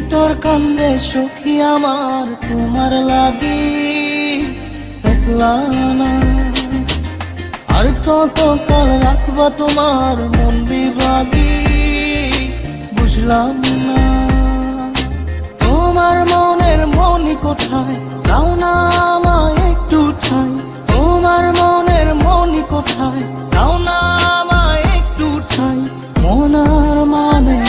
ভিতর কান্দে সখী আমার তোমার লাগি দেখলা না। আর কত কাল রাখবা তোমার মন বিভাগী বুঝলাম না। তোমার মনের মনি কোথায় দাও না আমায় একটু ঠাই। তোমার মনের মনি কোথায় দাও না আমায় একটু ঠাই। মনার মানে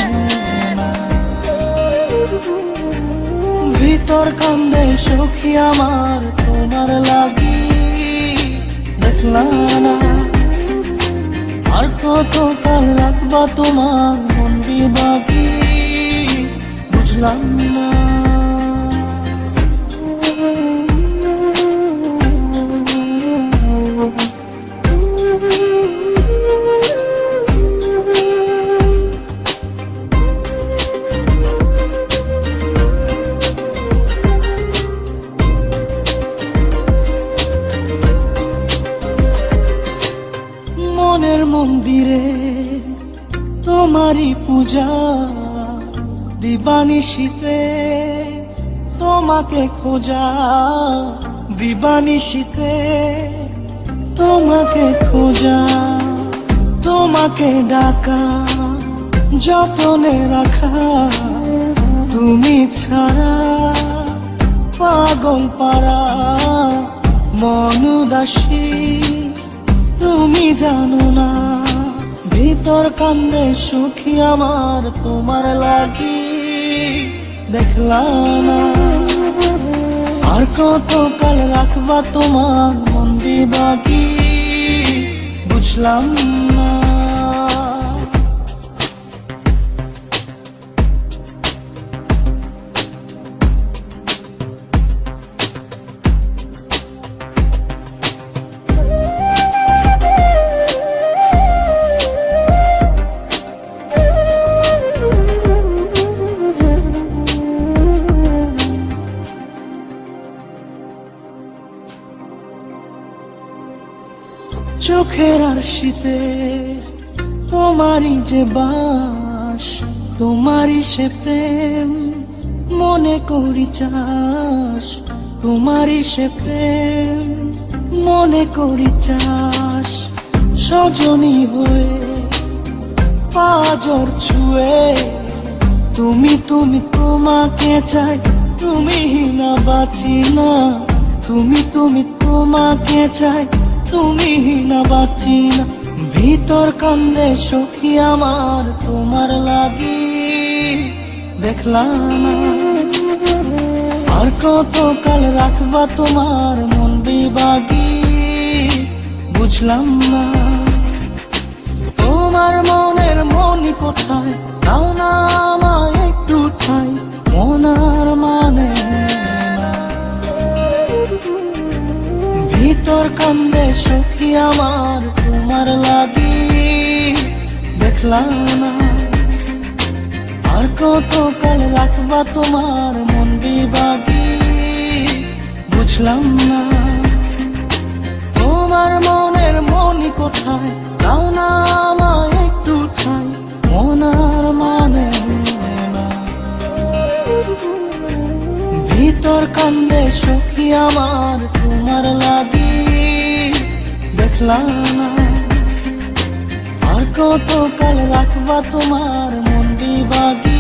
ভিতর কান্দে সখী আমার তোমার লাগি দেখলা না। আর কত কাল রাখবা তোমার মন বিভাগী বুঝলাম না। মনের মন্দিরে তোমারই পূজা দিবানিশীতে তোমাকে খোঁজা। দিবানিশীতে তোমাকে খোঁজা। তোমাকে ডাকা যতনে রাখা। তুমি ছাড়া পাগল পারা মন উদাসী তুমি জানো না। ভিতর কান্দে সুখী আমার তোমার লাগি দেখলা না। আর কত কাল রাখবা তোমার মন বিভাগী বুঝলাম না। চোখের আরশিতে তোমারই যে বাস। তোমারই সে প্রেম মনে করি চাস। তোমারই সে প্রেম মনে করি চাস। সজনী হয়ে পাজর ছুঁয়ে তুমি তুমি তোমাকে চাই। তুমি না বাঁচি না। তুমি তুমি তোমাকে চাই। তুমি না বাঁচি না। ভিতর কান্দে সখী আমার তোমার লাগি দেখলা না। আর কত কাল রাখবা তোমার মন বিভাগী বুঝলাম না। তোমার মনের মনি কোথায় দাও না আমায় একটু ঠাই। মনার মানে ভিতর কান্দে সখী আমার তোমার লাগি দেখলা না। আর কত কাল রাখবা তোমার মন বিভাগী বুঝলাম না। তোমার মনের মনি কোথায় দাও না আমায় একটু ঠাই। মনার মানে ভিতর কান্দে সখী আমার তোমার লাগি দেখলা না। আর কত কাল রাখবা তোমার মন বিভাগী